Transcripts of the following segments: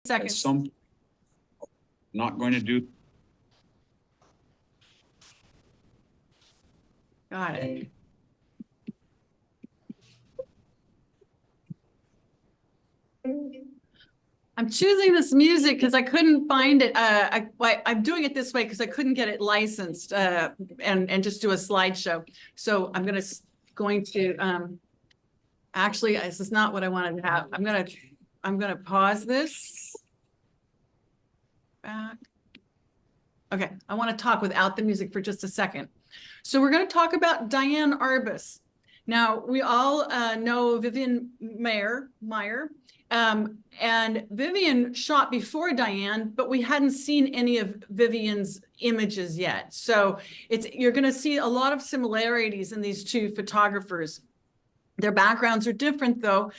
Seconds. Some not going to do. Got it. I'm choosing this music because I couldn't find it. I'm doing it this way because I couldn't get it licensed and just do a slideshow. So I'm going to actually, this is not what I wanted to have. I'm gonna pause this. Back. Okay, I want to talk without the music for just a second. So we're going to talk about Diane Arbus. Now, we all know Vivian Meyer, and Vivian shot before Diane, but we hadn't seen any of Vivian's images yet. So you're going to see a lot of similarities in these two photographers. Their backgrounds are different, though.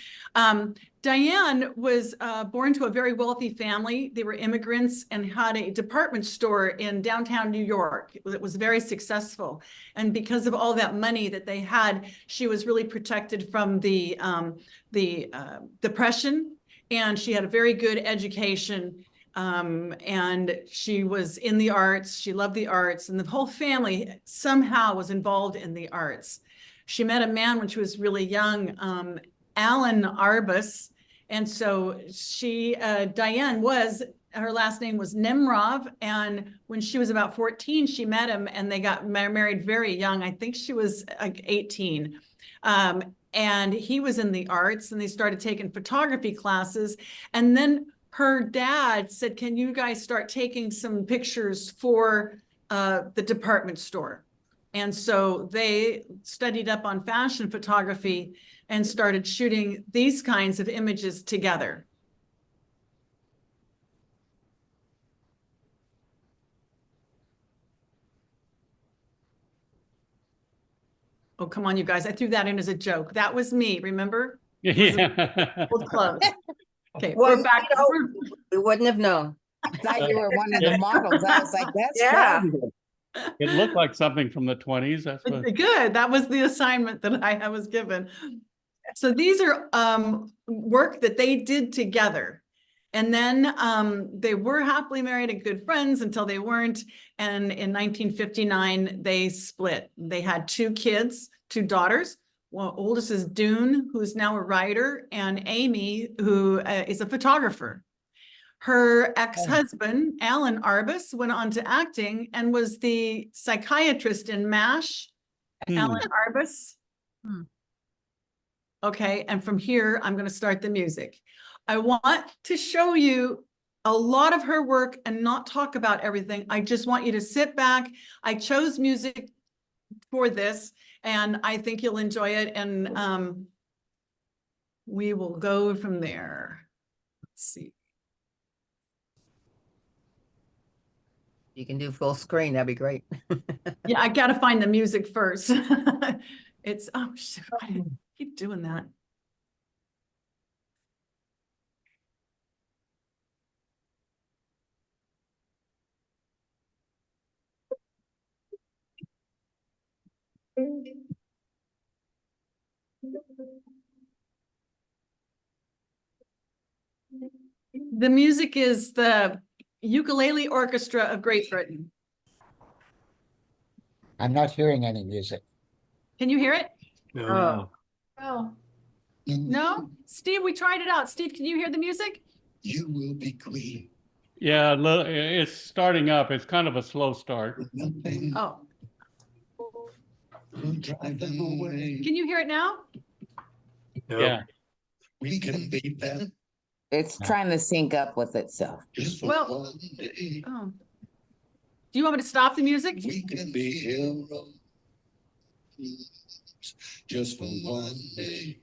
Diane was born to a very wealthy family. They were immigrants and had a department store in downtown New York. It was very successful. And because of all that money that they had, she was really protected from the Depression. And she had a very good education. And she was in the arts. She loved the arts. And the whole family somehow was involved in the arts. She met a man when she was really young, Diane Arbus. And so Diane her last name was Nemrov. And when she was about 14, she met him and they got married very young. I think she was like 18. And he was in the arts and they started taking photography classes. And then her dad said, can you guys start taking some pictures for the department store? And so they studied up on fashion photography and started shooting these kinds of images together. Oh, come on, you guys. I threw that in as a joke. That was me, remember? Yeah. Old clothes. Okay, Well, we're back. we wouldn't have known. I thought you were one of the models. I was like, that's Yeah. fabulous. It looked like something from the 20s. That's what. Good. That was the assignment that I was given. So these are work that they did together. And then they were happily married and good friends until they weren't. And in 1959, they split. They had two kids, two daughters. Well, oldest is Dune, who's now a writer, and Amy, who is a photographer. Her ex-husband, Alan Arbus, went on to acting and was the psychiatrist in MASH. Alan Arbus. Okay, and from here, I'm going to start the music. I want to show you a lot of her work and not talk about everything. I just want you to sit back. I chose music for this, and I think you'll enjoy it, and we will go from there. Let's see. You can do full screen. That'd be great. Yeah, I got to find the music first. It's, oh, shit, I keep doing that. The music is the Ukulele Orchestra of Great Britain. I'm not hearing any music. Can you hear it? No. Oh. No? Steve, we tried it out. Steve, can you hear the music? You will be queen. Yeah, it's starting up. It's kind of a slow start. Nothing Oh, will drive them away. can you hear it now? Yeah. We can beat them It's trying to sync up with itself. just for Well- one day. Oh. Do you want me to stop the music? We can be heroes just for one day.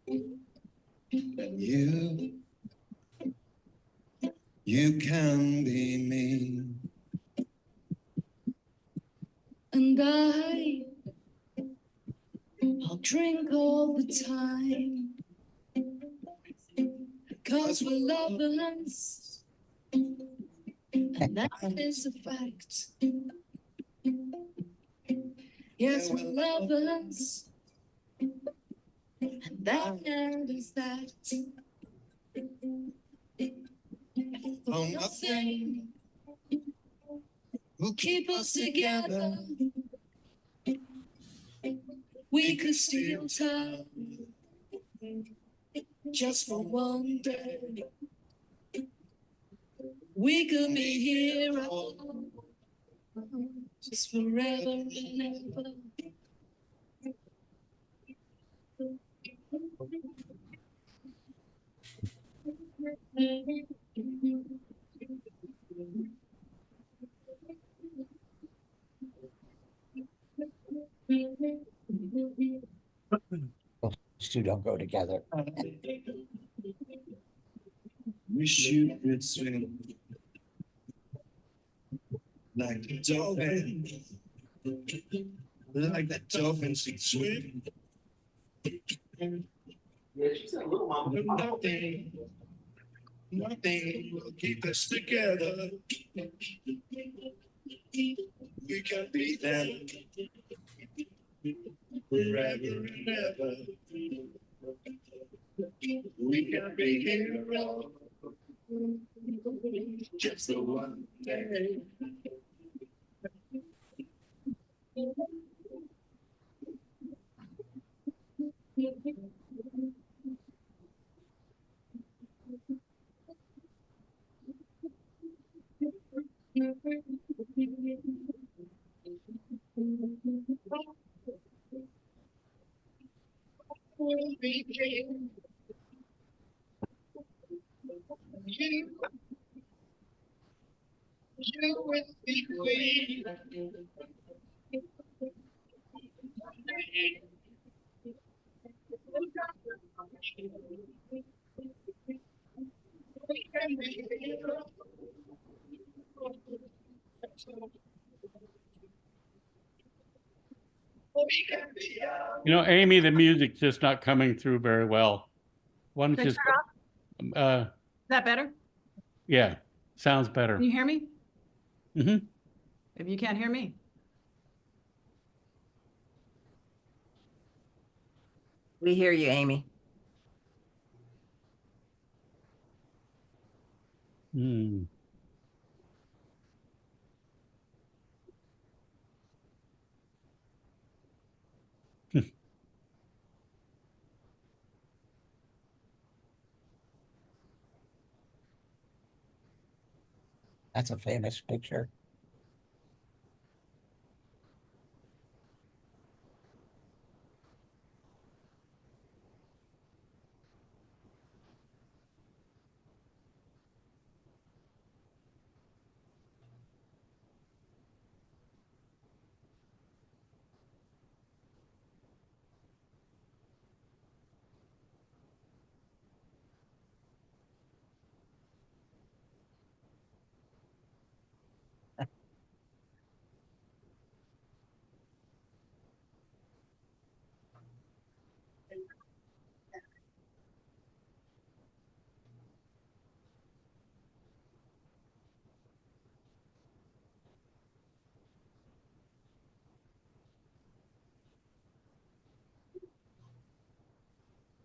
And you can be me. And I'll drink all the time, 'cause we're lovers, and that is a fact. Yes, we're lovers, and that is that. Oh, nothing will keep us together. We could steal time just for one day. We could be heroes just forever and ever. Those two don't go together. Wish you could swim like the dolphin, like the dolphins could swim. Nothing, nothing will keep us together. We can be them forever and ever. We can be heroes just for one day. You will be queen. You know, Amy, the music's just not coming through very well. Why don't Should I you turn it off? just, Is that better? yeah, sounds Can better. you hear me? Hmm. If you can't hear me. We hear you, Amy. Hmm. That's a famous picture.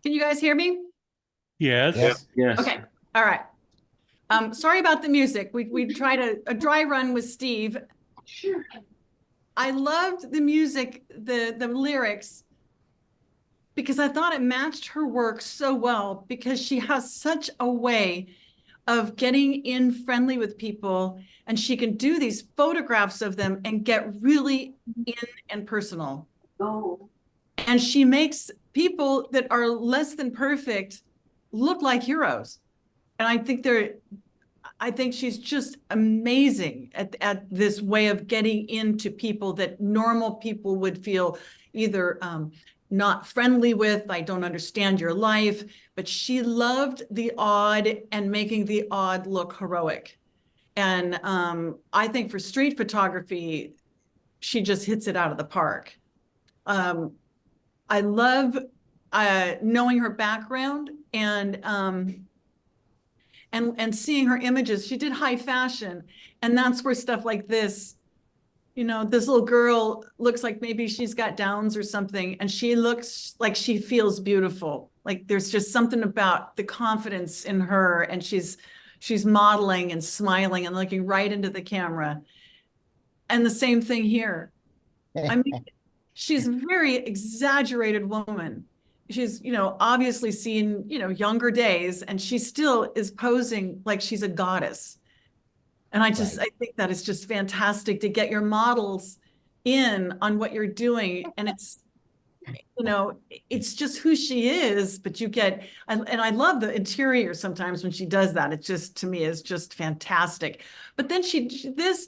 Can you guys hear me? Yes. Yes. Okay, all right. Sorry about the music. We tried a dry run with Steve. Sure. I loved the music, the lyrics, because I thought it matched her work so well, because she has such a way of getting in friendly with people, and she can do these photographs of them and get really in and personal. Oh. And she makes people that are less than perfect look like heroes. And I think she's just amazing at this way of getting into people that normal people would feel either not friendly with. I don't understand your life, but she loved the odd and making the odd look heroic. And I think for street photography, she just hits it out of the park. I love knowing her background and seeing her images. She did high fashion, and that's where stuff like this, you know, this little girl looks like maybe she's got Downs or something, and she looks like she feels beautiful. Like there's just something about the confidence in her, and she's She's modeling and smiling and looking right into the camera. And the same thing here. I mean, she's a very exaggerated woman. She's, obviously seen, younger days, and she still is posing like she's a goddess. And I think that is just fantastic to get your models in on what you're doing. And it's just who she is, but and I love the interior sometimes when she does that. It just, to me, is just fantastic. But then it's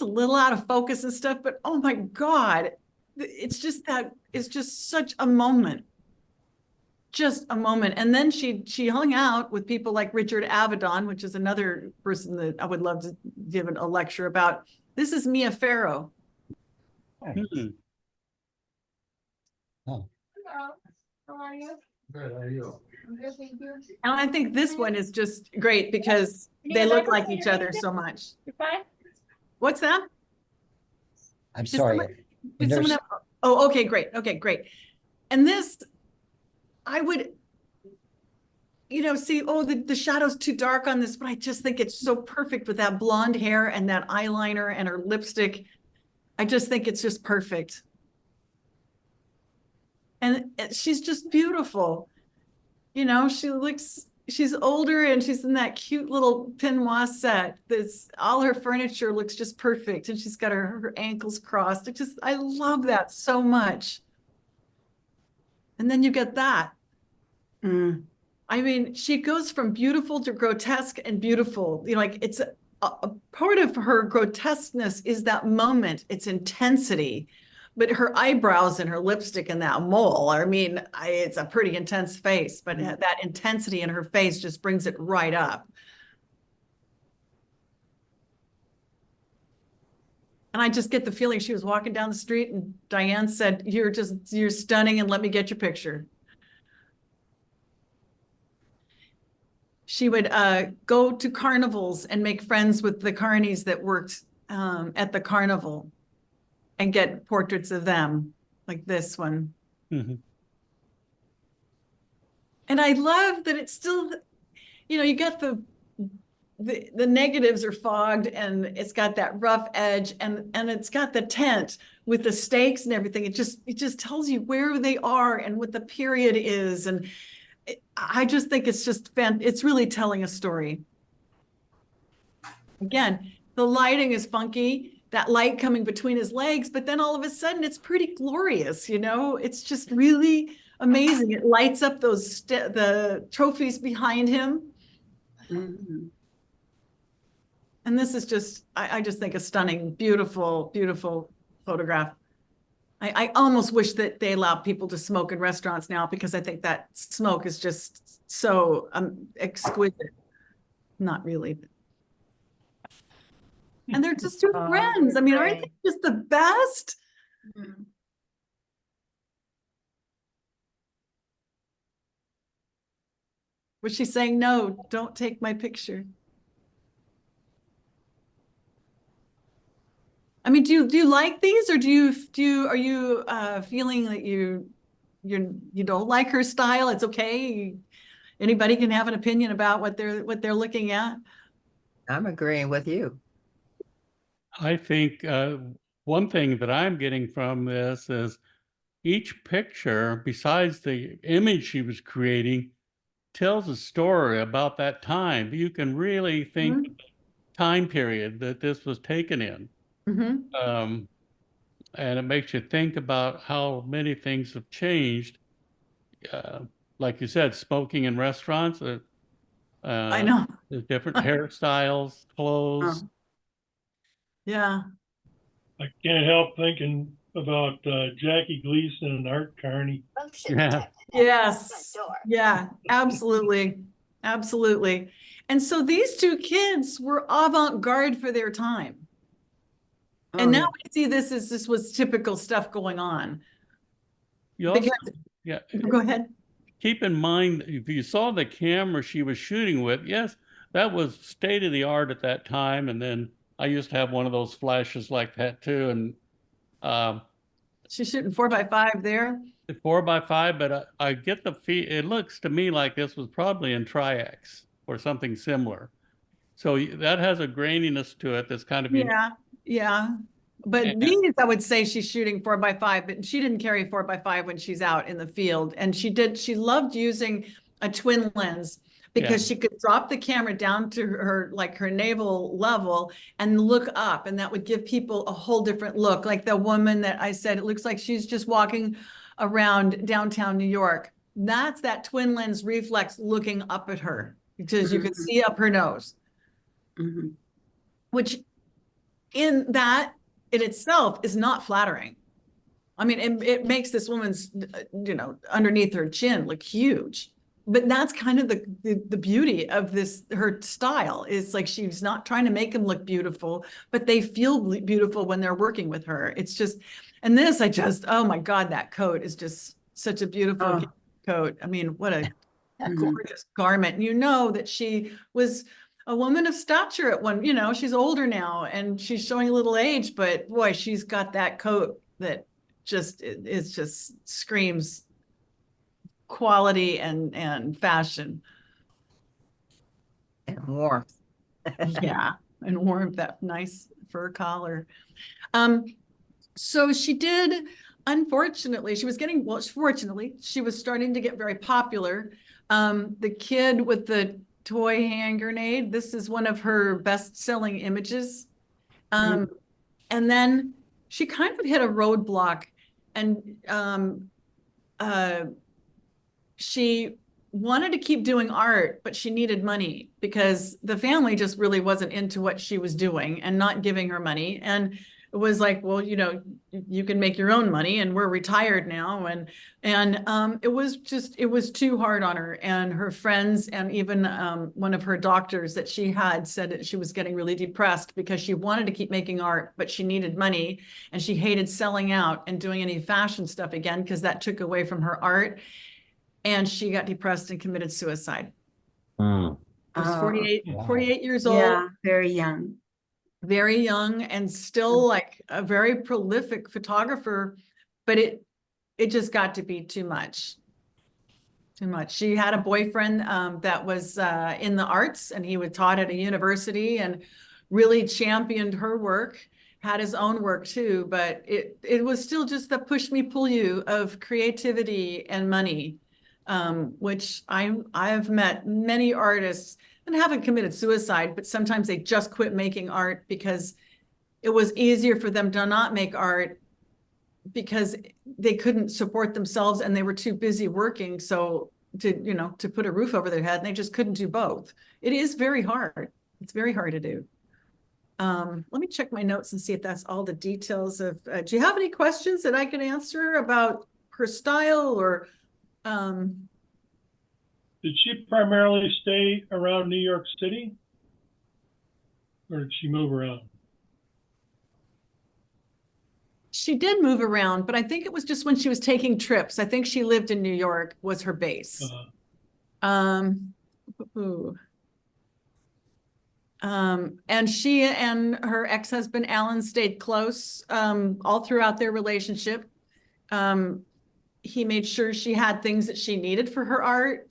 a little out of focus and stuff, but oh my God, it's just such a moment. Just a moment. And then she hung out with people like Richard Avedon, which is another person that I would love to give a lecture about. This is Mia Farrow. Hmm. Oh, Hello, how are you? Good, how are you? I'm good, thank you. And I think this one is just great because they look like each other so much. You're fine? What's that? I'm Did sorry. did someone have- oh, okay, great. Okay, great. And this, I would, see, the shadow's too dark on this, but I just think it's so perfect with that blonde hair and that eyeliner and her lipstick. I just think it's just perfect. And she's just beautiful. She's older and she's in that cute little peignoir set. All her furniture looks just perfect. And she's got her ankles crossed. I love that so much. And then you get that. I mean, she goes from beautiful to grotesque and beautiful. It's a part of her grotesqueness is that moment, its intensity. But her eyebrows and her lipstick and that mole, I mean, it's a pretty intense face, but that intensity in her face just brings it right up. And I just get the feeling she was walking down the street and Diane said, you're stunning and let me get your picture. She would go to carnivals and make friends with the carnies that worked at the carnival and get portraits of them, like this one. Mm-hmm. And I love that it's still, you got the negatives are fogged and it's got that rough edge and it's got the tent with the stakes and everything. It just tells you where they are and what the period is. And I just think it's really telling a story. Again, the lighting is funky, that light coming between his legs, but then all of a sudden it's pretty glorious, it's just really amazing. It lights up the trophies behind him. Mm-hmm. And this is just, I just think a stunning, beautiful, beautiful photograph. I almost wish that they allow people to smoke in restaurants now because I think that smoke is just so exquisite. Not really. And they're just two friends. I mean, aren't they just the best? Was she saying, no, don't take my picture? I mean, do you like these, or are you feeling that you don't like her style? It's okay. Anybody can have an opinion about what they're looking at. I'm agreeing with you. I think one thing that I'm getting from this is each picture, besides the image she was creating, tells a story about that time. You can really think Mhm. of the time period that this was taken in. Mm-hmm. And it makes you think about how many things have changed. Like you said, smoking in restaurants, I know. there's different hairstyles, clothes. Yeah. I can't help thinking about Jackie Gleason and Art Carney. Yeah. Yes. Yeah, absolutely. Absolutely. And so these two kids were avant-garde for their time. And now we see this was typical stuff going on. You also, Because, go ahead. keep in mind, if you saw the camera she was shooting with, yes, that was state of the art at that time. And then I used to have one of those flashes like that too. And She's shooting 4x5 there. 4x5, but I get the feel, it looks to me like this was probably in Tri-X. or something similar. So that has a graininess to it that's kind of unique. Yeah, yeah. But And- these, I would say she's shooting 4x5, but she didn't carry 4x5 when she's out in the field. And she loved using a twin lens because she could drop the camera down to her, like her navel level and look up. And that would give people a whole different look. Like the woman that I said, it looks like she's just walking around downtown New York. That's that twin lens reflex looking up at her because you can see up her nose. Which in itself is not flattering. I mean, it makes this woman's, underneath her chin look huge. But that's kind of the beauty of her style is like she's not trying to make them look beautiful, but they feel beautiful when they're working with her. It's just, and this, oh my God, that coat is just such a beautiful coat. I mean, what a gorgeous garment. And you know that she was a woman of stature at one, she's older now and she's showing a little age, but boy, she's got that coat that just screams quality and fashion. And warmth. Yeah, and warmth, that nice fur collar. So she did, unfortunately, fortunately, she was starting to get very popular. The kid with the toy hand grenade, this is one of her best-selling images. And then she kind of hit a roadblock and she wanted to keep doing art, but she needed money because the family just really wasn't into what she was doing and not giving her money. And it was like, well, you can make your own money and we're retired now. And it was too hard on her and her friends. And even one of her doctors that she had said that she was getting really depressed because she wanted to keep making art, but she needed money and she hated selling out and doing any fashion stuff again, because that took away from her art. And she got depressed and committed suicide. She was 48 years old. Yeah, very young. Very young and still like a very prolific photographer, but it just got to be too much. Too much. She had a boyfriend that was in the arts and he would taught at a university and really championed her work, had his own work too, but it was still just the push me pull you of creativity and money, which I've met many artists and haven't committed suicide, but sometimes they just quit making art because it was easier for them to not make art because they couldn't support themselves and they were too busy working. So to put a roof over their head, and they just couldn't do both. It is very hard. It's very hard to do. Let me check my notes and see if that's all the details of, do you have any questions that I can answer about her style or, Did she primarily stay around New York City? Or did she move around? she did move around, but I think it was just when she was taking trips. I think she lived in New York was her base. And she and her ex-husband Alan stayed close all throughout their relationship. He made sure she had things that she needed for her art.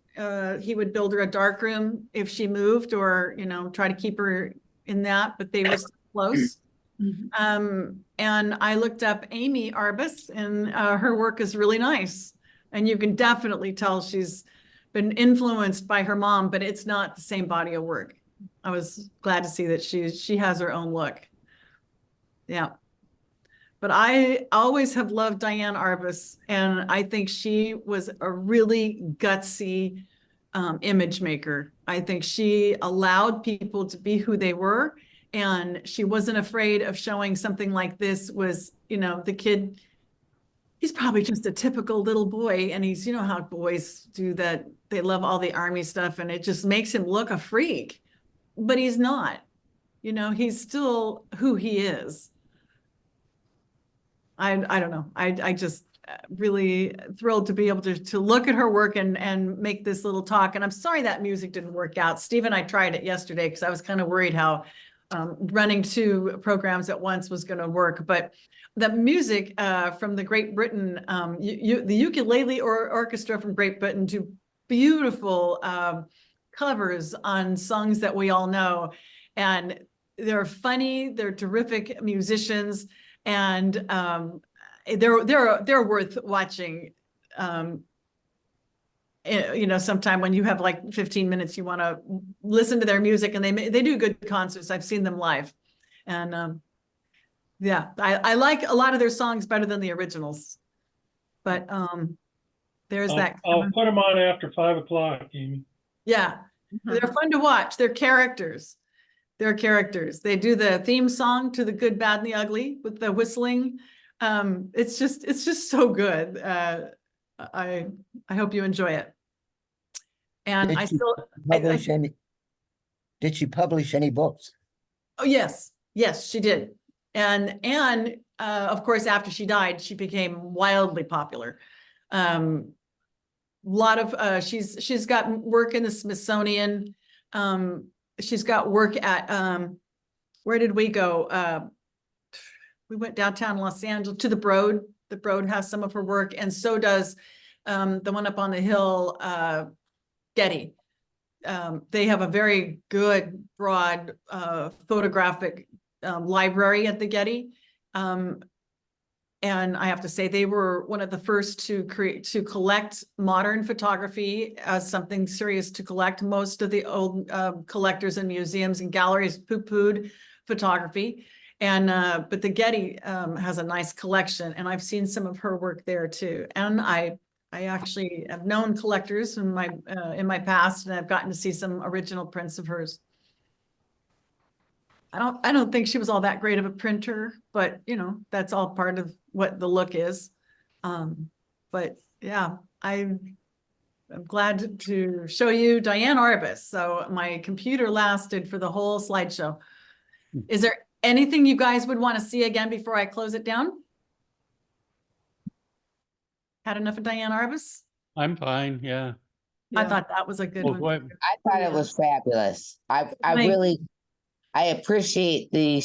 He would build her a darkroom if she moved, or try to keep her in that, but they were still close. And I looked up Amy Arbus, and her work is really nice. And you can definitely tell she's been influenced by her mom, but it's not the same body of work. I was glad to see that she has her own look. Yeah. But I always have loved Diane Arbus, and I think she was a really gutsy image maker. I think she allowed people to be who they were, and she wasn't afraid of showing something like this was, the kid, he's probably just a typical little boy, and he's, how boys do that. They love all the army stuff, and it just makes him look a freak, but he's not, he's still who he is. I don't know. I just really thrilled to be able to look at her work and make this little talk. And I'm sorry that music didn't work out. Steve and I tried it yesterday because I was kind of worried how running two programs at once was going to work. But the music from the Great Britain, the ukulele orchestra from Great Britain, do beautiful covers on songs that we all know. And they're funny, they're terrific musicians, and they're worth watching. You know, sometime when you have like 15 minutes, you want to listen to their music, and they do good concerts. I've seen them live, and yeah, I like a lot of their songs better than the originals. But there's that. I'll put them on after 5 o'clock, Amy. Yeah, they're fun to watch. They're characters. They're characters. They do the theme song to The Good, Bad, and the Ugly with the whistling. It's just so good. I hope you enjoy it. And Did I you still publish any? Did she publish any books? oh yes, she did. And of course, after she died, she became wildly popular. Lot of she's got work in the Smithsonian. She's got work at where did we go? We went downtown Los Angeles to the Broad. The Broad has some of her work, and so does the one up on the hill, Getty. They have a very good, broad photographic library at the Getty. And I have to say, they were one of the first to collect modern photography as something serious to collect. Most of the old collectors and museums and galleries poo-pooed photography. And but the Getty has a nice collection, and I've seen some of her work there too. And I actually have known collectors in my past, and I've gotten to see some original prints of hers. I don't think she was all that great of a printer, but you know, that's all part of what the look is. But yeah, I'm glad to show you Diane Arbus. So my computer lasted for the whole slideshow. Is there anything you guys would want to see again before I close it down? Had enough of Diane Arbus? I'm fine, yeah. I thought that was a good Well, one. what- I thought it was fabulous. I Thank- really, I appreciate the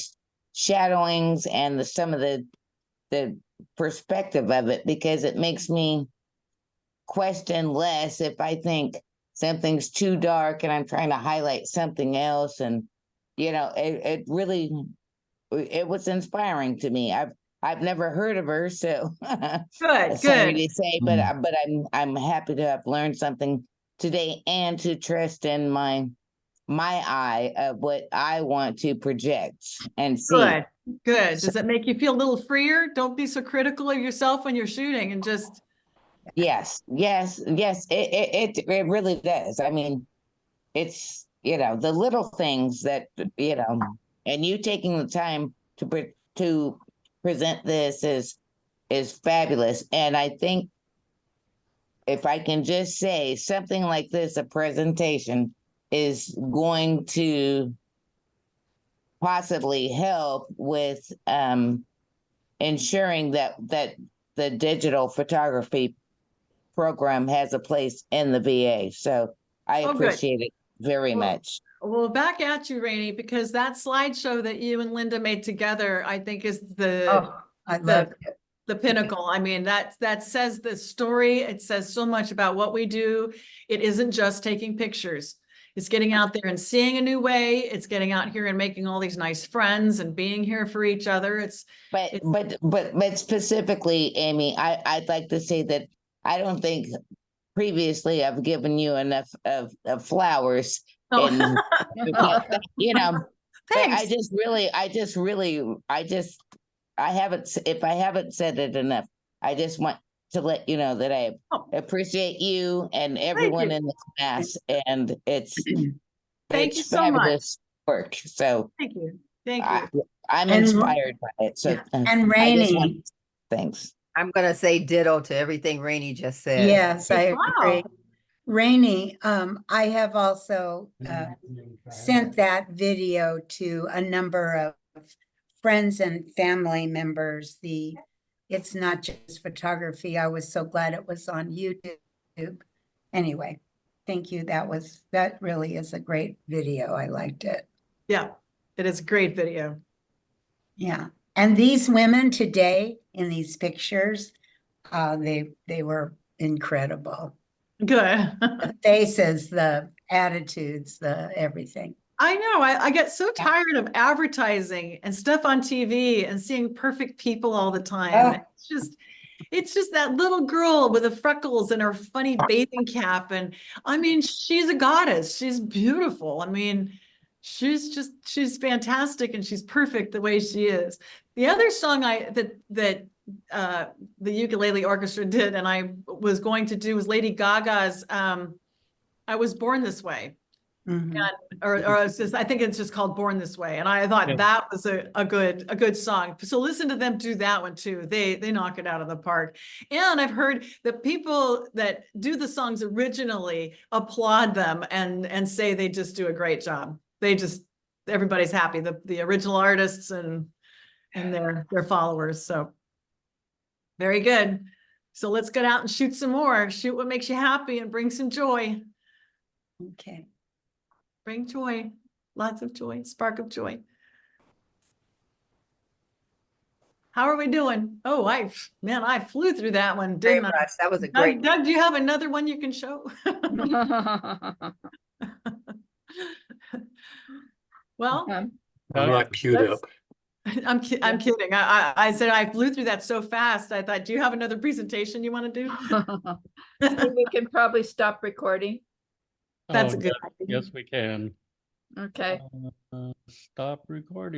shadowings and some of the perspective of it, because it makes me question less if I think something's too dark and I'm trying to highlight something else. And, you know, it really, it was inspiring to me. I've never heard of her, so Good, sorry good. to say, but I'm happy to have learned something today, and to trust in my eye of what I want to project and see. Good, good. Does it make you feel a little freer? Don't be so critical of yourself when you're shooting, and just, Yes, it really does. I mean, it's, you know, the little things that, you know, and you taking the time to present this is fabulous. And I think if I can just say something like this, a presentation is going to possibly help with ensuring that the digital photography program has a place in the VA. So I Oh, good. appreciate it very Well, much. well, back at you, Rainey, because that slideshow that you and Linda made together, I think is Oh, I love the pinnacle. I mean, that says the story. It says so much about what we do. It isn't just taking pictures. It's getting out there and seeing a new way. It's getting out here and making all these nice friends and being here for each other. But specifically, Amy, I'd like to say that I don't think previously I've given you enough of flowers. Oh. And you know, Thanks. I haven't, if I haven't said it enough, I just want to let you know that I appreciate you and everyone you. in the class, and it's Thank you so much. fabulous work. So Thank you. Thank you. I'm And- inspired by it. So And I just Rainey, want, thanks. I'm gonna say ditto to everything Rainey just said. yes, I Wow. agree. Rainey, I have also sent that video to a number of friends and family members. It's not just photography. I was so glad it was on YouTube. Anyway, thank you. That really is a great video. I liked it. Yeah, it is a great video. Yeah. And these women today in these pictures, they were incredible. Good. The faces, the attitudes, the everything. I know. I get so tired of advertising and stuff on TV and seeing perfect people all the time. Oh. It's just that little girl with the freckles and her funny bathing cap. And I mean, she's a goddess. She's beautiful. I mean, she's fantastic and she's perfect the way she is. The other song that the ukulele orchestra did and I was going to do was Lady Gaga's I Was Born This Way. Mhm. Or it's just, I think it's just called Born This Way. And I thought Yeah. that was a good song. So listen to them do that one too. They knock it out of the park. And I've heard that people that do the songs originally applaud them and say they just do a great job. Everybody's happy, the original artists and their followers. So very good. So let's get out and shoot some more. Shoot what makes you happy and bring some joy. Okay. Bring joy, lots of joy, spark of joy. How are we doing? Oh, I flew through that one, Very didn't I? much. That was a Doug, great. Doug, do you have another one you can show? Well, Doug, I'm not queued let's- up. I'm kidding. I said I flew through that so fast. I thought, do you have another presentation you want to do? So we can probably stop recording. That's oh, a good yes, idea. yes, we can. Okay. Stop recording.